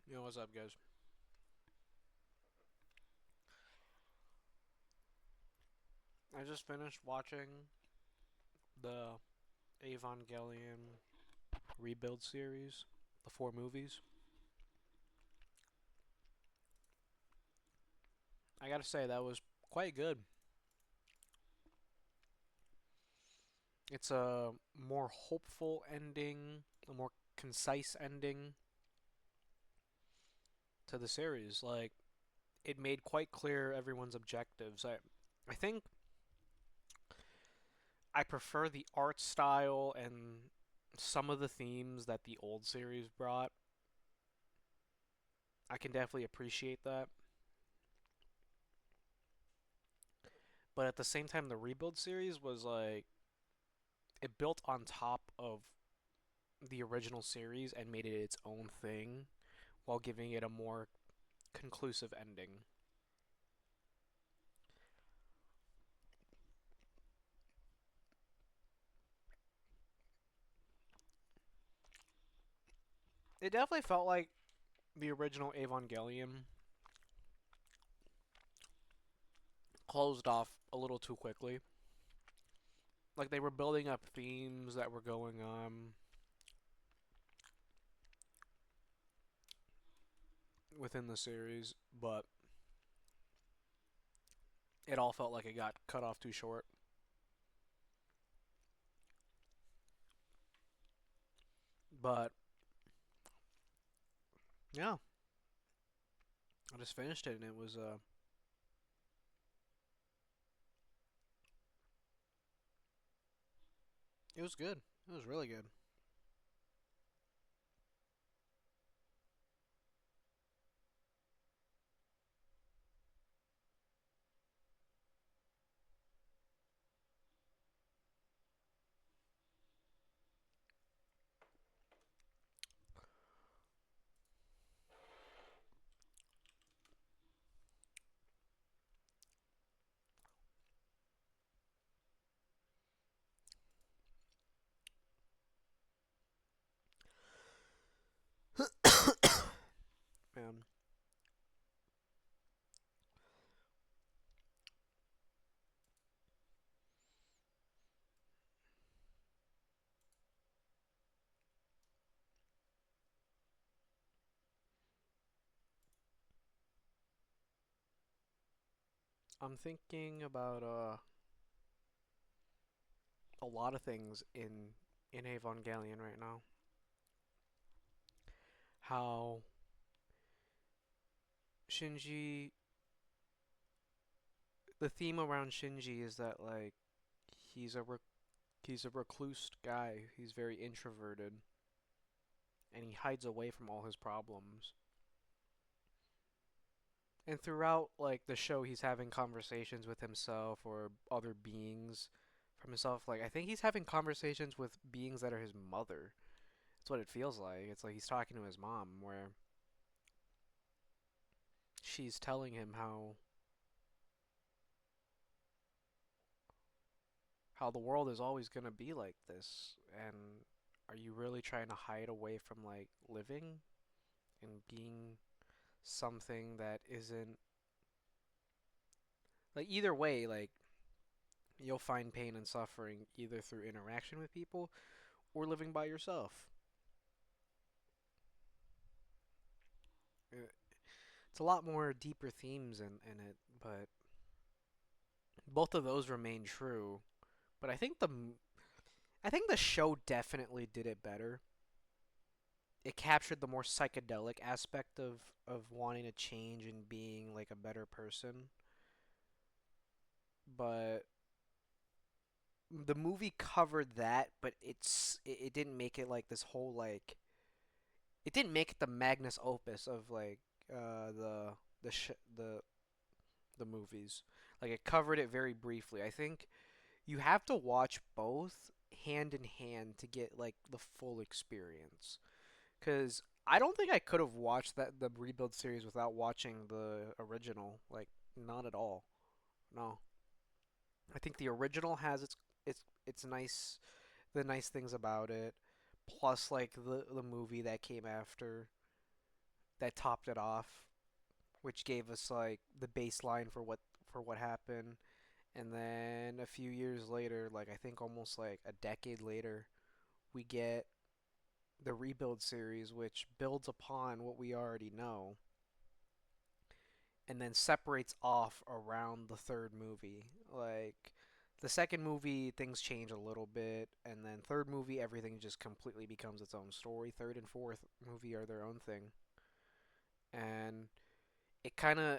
Yo, what's up, guys? I just finished watching the Evangelion Rebuild series, the four movies. I gotta say, that was quite good. It's a more hopeful ending, a more concise ending to the series. Like, it made quite clear everyone's objectives. I think I prefer the art style and some of the themes that the old series brought. I can definitely appreciate that. But at the same time, the Rebuild series was like it built on top of the original series and made it its own thing while giving it a more conclusive ending. It definitely felt like the original Evangelion closed off a little too quickly. Like they were building up themes that were going on within the series, but it all felt like it got cut off too short. But yeah, I just finished it and it was good. It was really good. Man, I'm thinking about a lot of things in Evangelion right now. How Shinji, the theme around Shinji is that like he's a he's a recluse guy. He's very introverted and he hides away from all his problems. And throughout like the show, he's having conversations with himself or other beings from himself. Like I think he's having conversations with beings that are his mother. That's what it feels like. It's like he's talking to his mom, where she's telling him how the world is always going to be like this, and are you really trying to hide away from like living and being something that isn't like either way, like you'll find pain and suffering either through interaction with people or living by yourself. It's a lot more deeper themes in it, but both of those remain true. But I think the show definitely did it better. It captured the more psychedelic aspect of wanting to change and being like a better person. But the movie covered that, but it didn't make it like this whole like it didn't make it the magnus opus of like the the movies. Like it covered it very briefly. I think you have to watch both hand in hand to get like the full experience. Because I don't think I could have watched that the rebuild series without watching the original. Like not at all. No, I think the original has its nice the nice things about it. Plus, like the movie that came after. that topped it off, which gave us like the baseline for what happened. And then a few years later, like I think almost like a decade later, we get the Rebuild series, which builds upon what we already know and then separates off around the third movie. Like the second movie, things change a little bit, and then third movie, everything just completely becomes its own story. Third and fourth movie are their own thing, and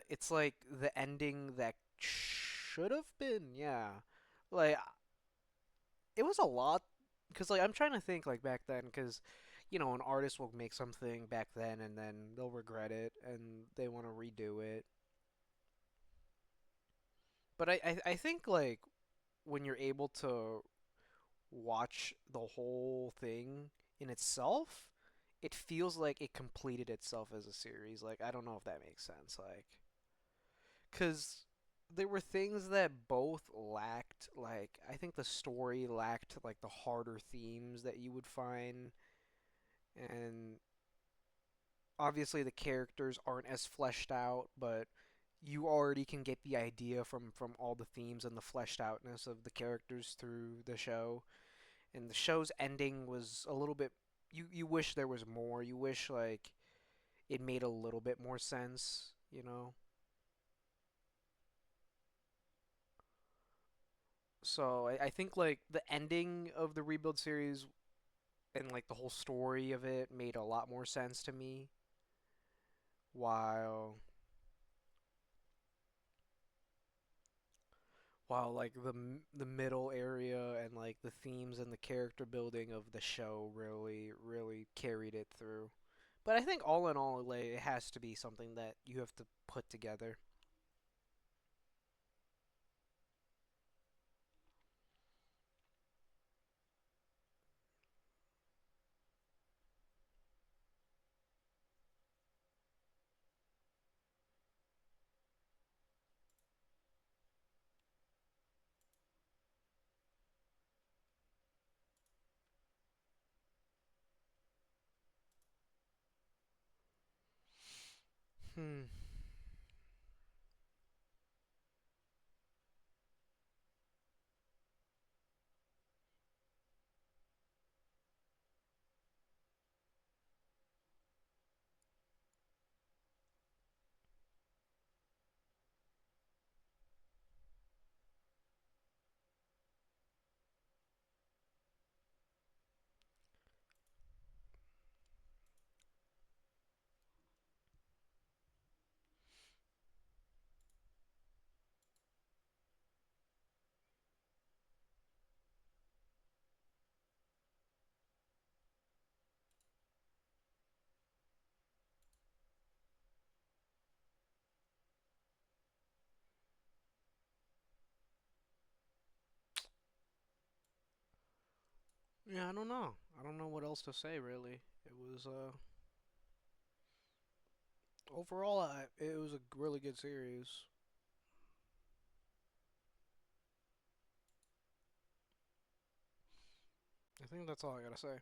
it's like the ending that should have been. Yeah, like it was a lot because like I'm trying to think like back then because an artist will make something back then and then they'll regret it and they want to redo it. But I think like when you're able to watch the whole thing in itself, it feels like it completed itself as a series. Like I don't know if that makes sense. Like, cause there were things that both lacked. Like I think the story lacked like the harder themes that you would find, and obviously the characters aren't as fleshed out, but you already can get the idea from all the themes and the fleshed outness of the characters through the show. And the show's ending was a little bit you wish there was more. You wish like it made a little bit more sense, you know? So I think like the ending of the Rebuild series and like the whole story of it made a lot more sense to me. While like the middle area and like the themes and the character building of the show really carried it through. But I think all in all, like, it has to be something that you have to put together. Hmm. Yeah, I don't know. I don't know what else to say really. It was overall it was a really good series. I think that's all I gotta say.